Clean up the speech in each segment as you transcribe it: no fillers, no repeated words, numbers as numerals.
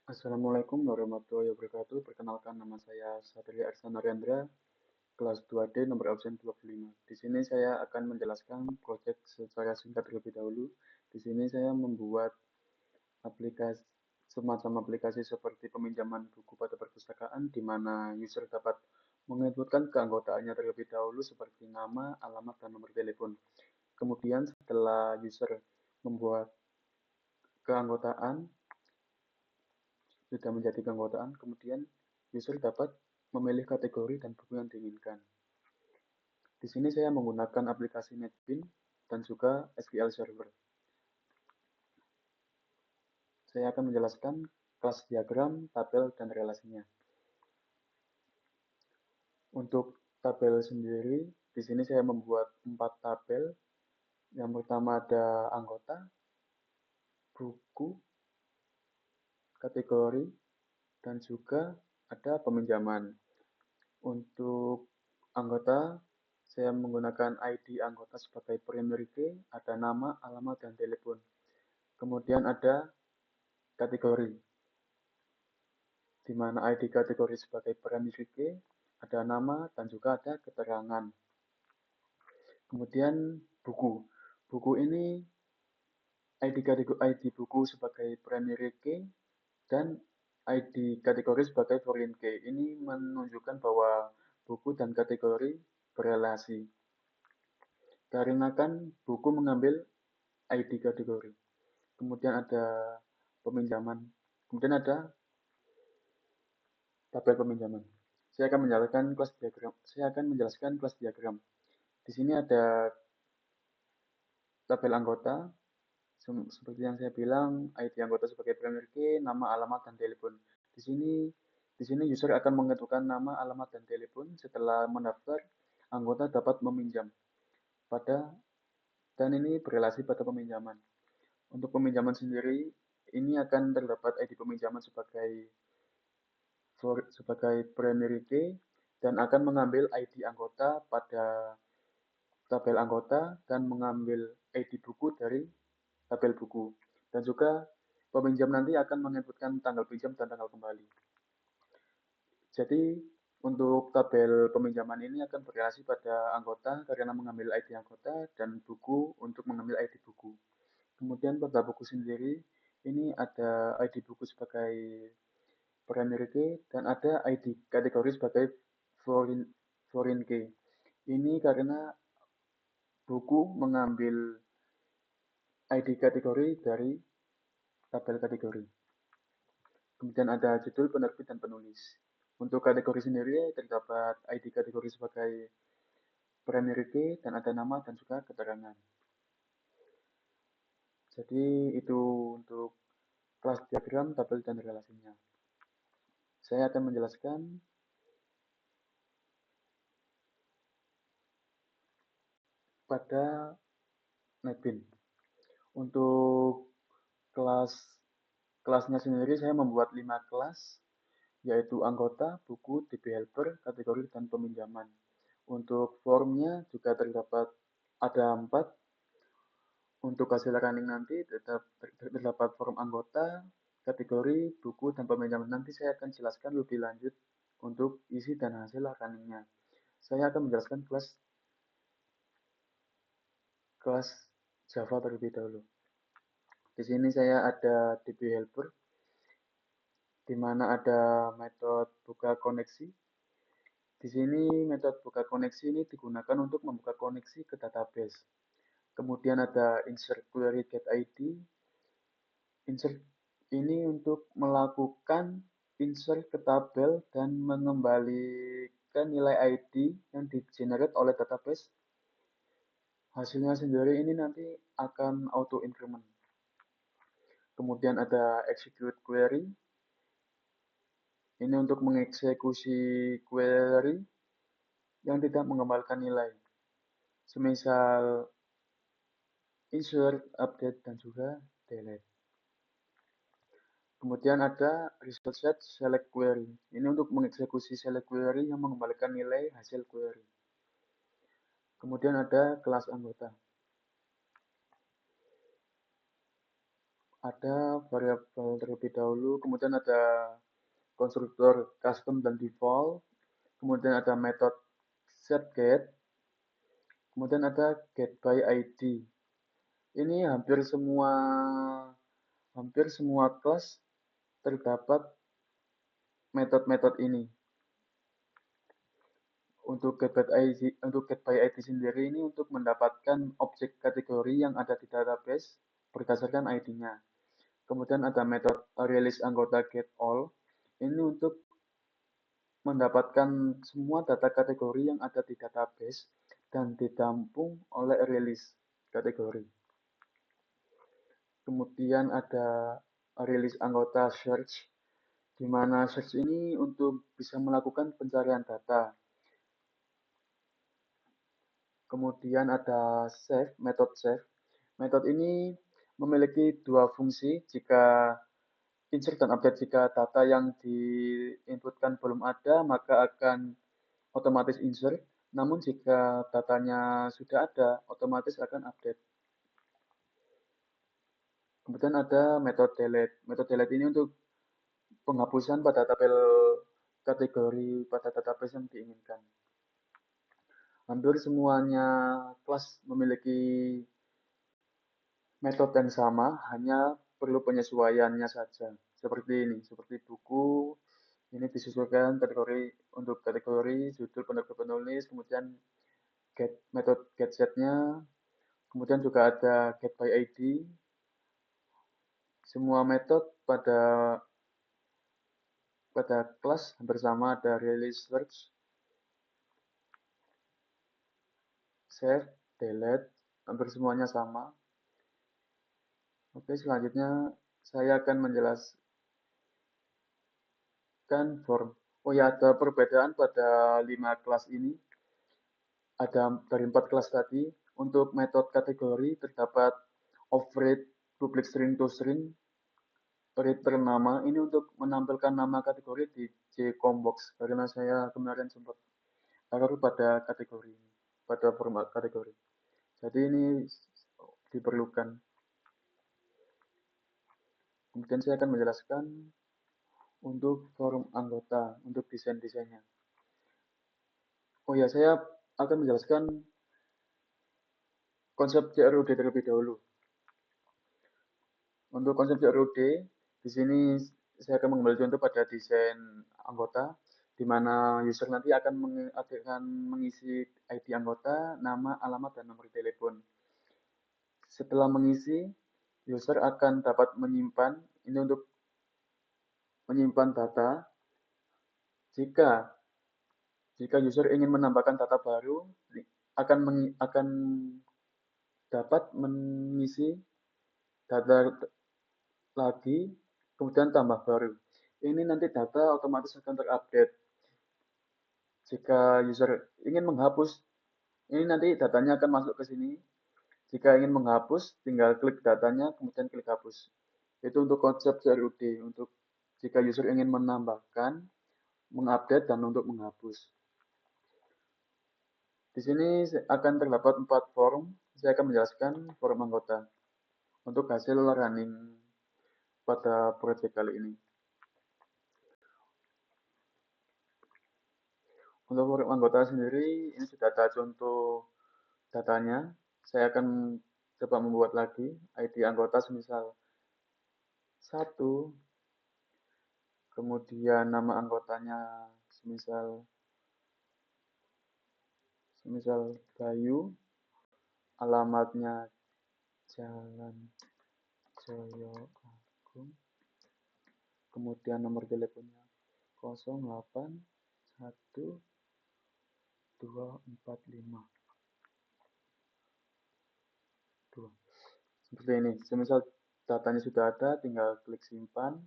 Assalamualaikum warahmatullahi wabarakatuh. Perkenalkan nama saya Satria Arsana Rendra, kelas 2D nomor absen 25. Di sini saya akan menjelaskan proyek secara singkat terlebih dahulu. Di sini saya membuat aplikasi semacam aplikasi seperti peminjaman buku pada perpustakaan di mana user dapat menginputkan keanggotaannya terlebih dahulu seperti nama, alamat, dan nomor telepon. Kemudian setelah user membuat keanggotaan, sudah menjadi keanggotaan, kemudian user dapat memilih kategori dan buku yang diinginkan. Di sini saya menggunakan aplikasi NetBeans dan juga SQL Server. Saya akan menjelaskan kelas diagram, tabel, dan relasinya. Untuk tabel sendiri, di sini saya membuat 4 tabel. Yang pertama ada anggota, buku, kategori, dan juga ada peminjaman. Untuk anggota, saya menggunakan ID anggota sebagai primary key, ada nama, alamat, dan telepon. Kemudian ada kategori, di mana ID kategori sebagai primary key, ada nama, dan juga ada keterangan. Kemudian buku. Buku ini ID buku sebagai primary key dan ID kategori sebagai foreign key. Ini menunjukkan bahwa buku dan kategori berelasi. Dikarenakan buku mengambil ID kategori. Kemudian ada peminjaman. Kemudian ada tabel peminjaman. Saya akan menjelaskan kelas diagram. Di sini ada tabel anggota. Seperti yang saya bilang, ID anggota sebagai primary key, nama, alamat, dan telepon. Di sini user akan menentukan nama, alamat, dan telepon. Setelah mendaftar, anggota dapat meminjam pada dan ini berrelasi pada peminjaman. Untuk peminjaman sendiri, ini akan terdapat ID peminjaman sebagai primary key dan akan mengambil ID anggota pada tabel anggota dan mengambil ID buku dari tabel buku. Dan juga peminjam nanti akan menginputkan tanggal pinjam dan tanggal kembali. Jadi untuk tabel peminjaman ini akan berrelasi pada anggota karena mengambil ID anggota dan buku untuk mengambil ID buku. Kemudian pada buku sendiri ini ada ID buku sebagai primary key dan ada ID kategori sebagai foreign key. Ini karena buku mengambil ID kategori dari tabel kategori. Kemudian ada judul, penerbit, dan penulis. Untuk kategori sendiri terdapat ID kategori sebagai primary key dan ada nama dan juga keterangan. Jadi itu untuk kelas diagram, tabel, dan relasinya. Saya akan menjelaskan pada NetBeans. Untuk kelasnya sendiri saya membuat 5 kelas, yaitu anggota, buku, DB helper, kategori, dan peminjaman. Untuk formnya juga ada 4. Untuk hasil running nanti terdapat form anggota, kategori, buku, dan peminjaman. Nanti saya akan jelaskan lebih lanjut untuk isi dan hasil runningnya. Saya akan menjelaskan kelas Java terlebih dahulu. Di sini saya ada DB helper, di mana ada metode buka koneksi. Di sini metode buka koneksi ini digunakan untuk membuka koneksi ke database. Kemudian ada insert query get ID. Insert ini untuk melakukan insert ke tabel dan mengembalikan nilai ID yang di-generate oleh database. Hasilnya sendiri ini nanti akan auto increment. Kemudian ada execute query. Ini untuk mengeksekusi query yang tidak mengembalikan nilai. Semisal insert, update, dan juga delete. Kemudian ada result set select query. Ini untuk mengeksekusi select query yang mengembalikan nilai hasil query. Kemudian ada kelas anggota. ada variabel terlebih dahulu, kemudian ada konstruktor custom dan default, kemudian ada metode setGet, kemudian ada getById. Ini hampir semua kelas terdapat metode-metode ini. Untuk getById sendiri ini untuk mendapatkan objek kategori yang ada di database berdasarkan ID-nya. Kemudian ada metode release anggota getAll. Ini untuk mendapatkan semua data kategori yang ada di database dan ditampung oleh release kategori. Kemudian ada release anggota search, di mana search ini untuk bisa melakukan pencarian data. Kemudian ada save, metode save. Metode ini memiliki dua fungsi jika insert dan update. Jika data yang diinputkan belum ada, maka akan otomatis insert. Namun jika datanya sudah ada, otomatis akan update. Kemudian ada metode delete. Metode delete ini untuk penghapusan pada tabel kategori pada database yang diinginkan. Hampir semuanya kelas memiliki metode yang sama, hanya perlu penyesuaiannya saja. Seperti ini, seperti buku, ini disesuaikan kategori untuk kategori, judul, penerbit, penulis, kemudian metode getsetnya, kemudian juga ada getById. Semua metode pada kelas hampir sama, ada release search, save, delete, hampir semuanya sama. Oke, selanjutnya saya akan menjelaskan form. Oh ya, ada perbedaan pada 5 kelas ini. Ada dari 4 kelas tadi. Untuk metode kategori terdapat offRead, public string to string, read per nama. Ini untuk menampilkan nama kategori di JCOMBOX. Karena saya kemarin sempat error pada kategori ini, pada format kategori. Jadi ini diperlukan. Kemudian saya akan menjelaskan untuk form anggota, untuk desain-desainnya. Oh ya, saya akan menjelaskan konsep CRUD terlebih dahulu. Untuk konsep CRUD, di sini saya akan mengambil contoh pada desain anggota, di mana user nanti akan mengisi ID anggota, nama, alamat, dan nomor telepon. Setelah mengisi, user akan dapat menyimpan, ini untuk menyimpan data. Jika user ingin menambahkan data baru, akan dapat mengisi data lagi, kemudian tambah baru. Ini nanti data otomatis akan terupdate. Jika user ingin menghapus, ini nanti datanya akan masuk ke sini. Jika ingin menghapus, tinggal klik datanya, kemudian klik hapus. Itu untuk konsep CRUD, untuk jika user ingin menambahkan, mengupdate, dan untuk menghapus. Di sini akan terdapat 4 form. Saya akan menjelaskan form anggota untuk hasil running pada proyek kali ini. Untuk form anggota sendiri, ini sudah ada contoh datanya. Saya akan coba membuat lagi ID anggota semisal 1, kemudian nama anggotanya semisal Bayu, alamatnya Jalan Jaya Agung, kemudian nomor teleponnya 081245. Seperti ini. Semisal datanya sudah ada, tinggal klik simpan.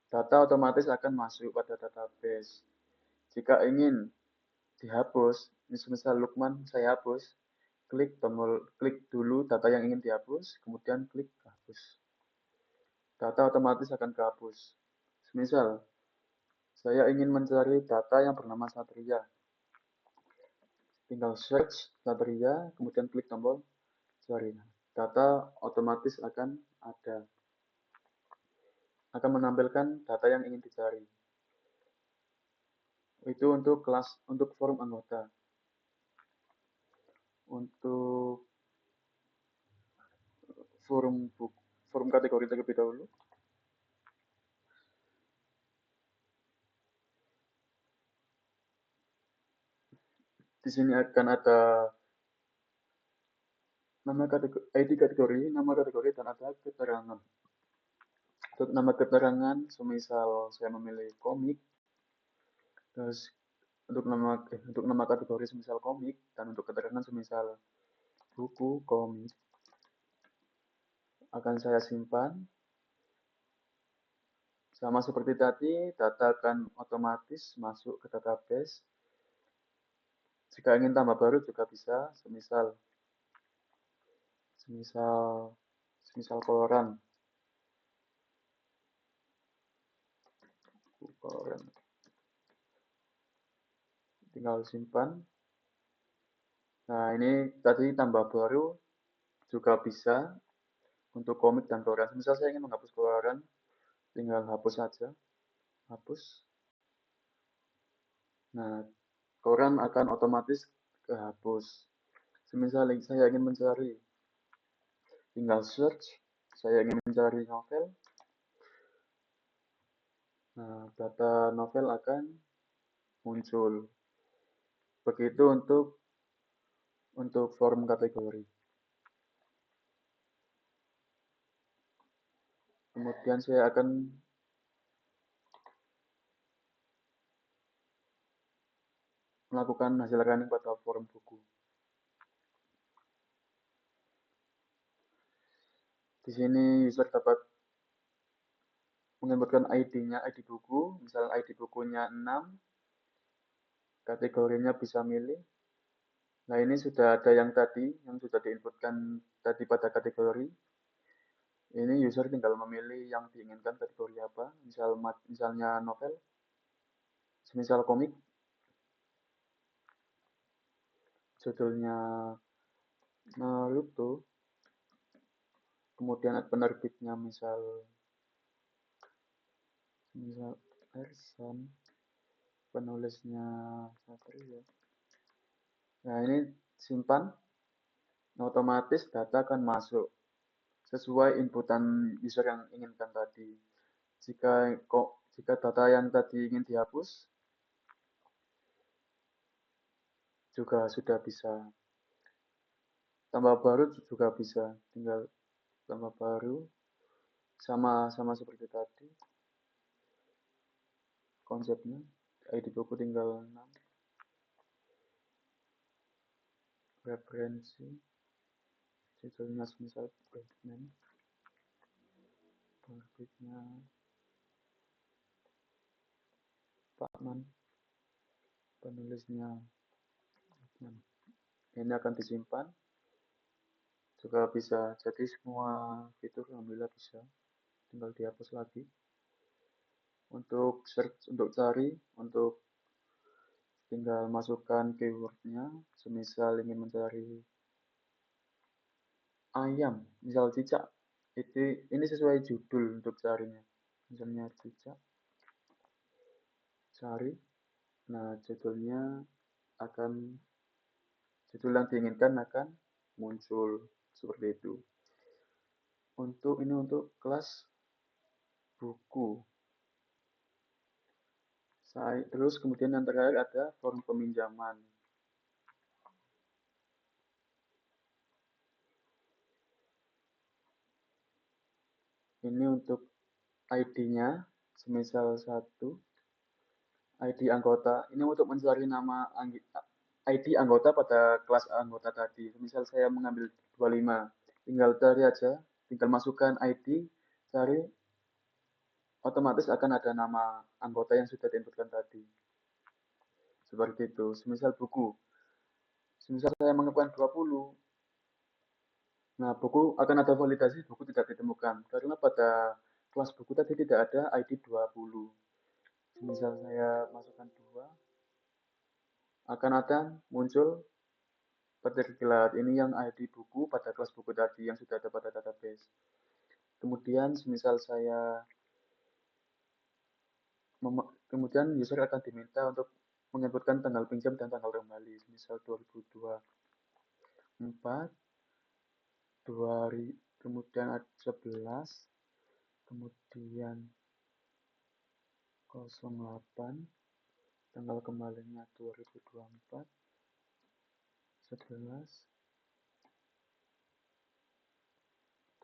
Data otomatis akan masuk pada database. Jika ingin dihapus, ini semisal Lukman saya hapus, klik dulu data yang ingin dihapus, kemudian klik hapus. Data otomatis akan kehapus. Semisal saya ingin mencari data yang bernama Satria, tinggal search Satria, kemudian klik tombol cari. Data otomatis akan ada. akan menampilkan data yang ingin dicari. Itu untuk forum anggota. Untuk forum kategori terlebih dahulu. Di sini akan ada ID kategori, nama kategori, dan ada keterangan. Untuk nama keterangan, semisal saya memilih komik, terus untuk nama kategori semisal komik, dan untuk keterangan semisal buku komik, akan saya simpan. Sama seperti tadi, data akan otomatis masuk ke database. Jika ingin tambah baru juga bisa, semisal koran. Tinggal simpan. Nah, ini tadi tambah baru juga bisa untuk komik dan koran. Misal saya ingin menghapus koran, tinggal hapus saja. Hapus. Nah, koran akan otomatis kehapus. Semisal saya ingin mencari, tinggal search. Saya ingin mencari novel. Nah, data novel akan muncul. Begitu untuk forum kategori. Kemudian saya akan melakukan hasil running pada forum buku. Di sini user dapat menginputkan ID-nya, ID buku, misal ID bukunya 6, kategorinya bisa milih. Nah, ini sudah ada yang sudah diinputkan tadi pada kategori. Ini user tinggal memilih yang diinginkan kategori apa, misalnya novel, semisal komik, judulnya Naruto, kemudian penerbitnya misal Ersan, penulisnya Satria. Nah, ini simpan, nah, otomatis data akan masuk sesuai inputan user yang inginkan tadi. Jika data yang tadi ingin dihapus, juga sudah bisa. Tambah baru juga bisa, tinggal tambah baru, sama seperti tadi. Konsepnya, ID buku tinggal 6. Referensi, judulnya semisal Batman, penerbitnya Pakman, penulisnya Batman. Ini akan disimpan, juga bisa. Jadi semua fitur alhamdulillah bisa, tinggal dihapus lagi. Untuk search, untuk cari, tinggal masukkan keywordnya. Semisal ingin mencari ayam, misal cicak, ini sesuai judul untuk carinya. Misalnya cicak, cari. Nah, judul yang diinginkan akan muncul seperti itu. Untuk kelas buku. Terus kemudian yang terakhir ada forum peminjaman. Ini untuk ID-nya, semisal 1, ID anggota. Ini untuk mencari nama ID anggota pada kelas anggota tadi. Misal saya mengambil 25, tinggal cari aja, tinggal masukkan ID, cari, otomatis akan ada nama anggota yang sudah diinputkan tadi. Seperti itu. Semisal buku, semisal saya menginputkan 20, nah buku akan ada validasi, buku tidak ditemukan. Karena pada kelas buku tadi tidak ada ID 20. Semisal saya masukkan 2, akan ada muncul petir ini yang ID buku pada kelas buku tadi yang sudah ada pada database. Kemudian semisal saya Kemudian user akan diminta untuk menginputkan tanggal pinjam dan tanggal kembali, misal 2024, 2 kemudian 11, kemudian 08, tanggal kembalinya 2024, 11,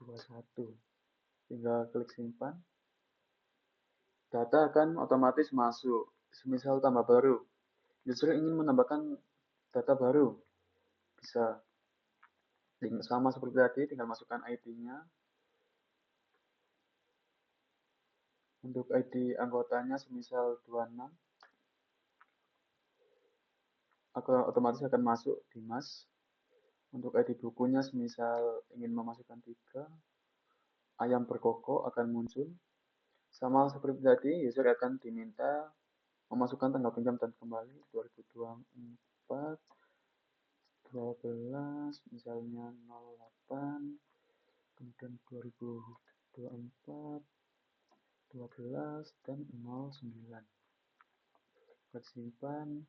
21. Tinggal klik simpan, data akan otomatis masuk. Semisal tambah baru, user ingin menambahkan data baru, bisa sama seperti tadi, tinggal masukkan ID-nya. Untuk ID anggotanya semisal 26, otomatis akan masuk Dimas. Untuk ID bukunya semisal ingin memasukkan 3, ayam berkokok akan muncul. Sama seperti tadi, user akan diminta memasukkan tanggal pinjam dan kembali 2024, 12, misalnya 08, kemudian 2024, 12, dan 09. Simpan,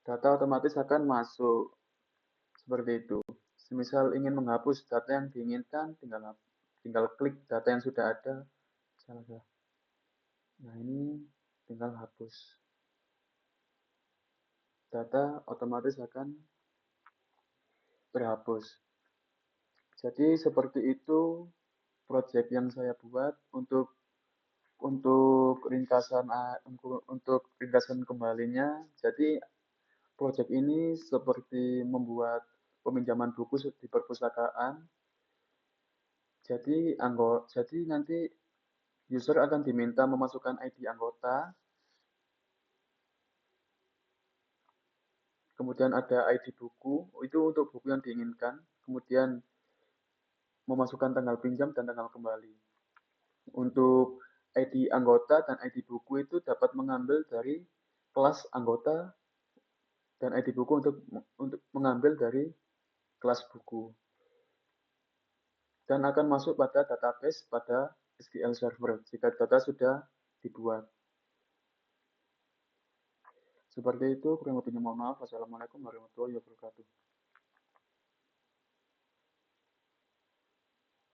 data otomatis akan masuk seperti itu. Semisal ingin menghapus data yang diinginkan, tinggal klik data yang sudah ada. Nah, ini tinggal hapus. Data otomatis akan terhapus. Jadi seperti itu project yang saya buat untuk ringkasan kembalinya. Jadi project ini seperti membuat peminjaman buku di perpustakaan. Jadi nanti user akan diminta memasukkan ID anggota, kemudian ada ID buku, itu untuk buku yang diinginkan, kemudian memasukkan tanggal pinjam dan tanggal kembali. Untuk ID anggota dan ID buku itu dapat mengambil dari kelas anggota dan ID buku untuk mengambil dari kelas buku. Dan akan masuk pada database pada SQL Server jika data sudah dibuat. Seperti itu, kurang lebihnya mohon maaf. Wassalamualaikum warahmatullahi wabarakatuh.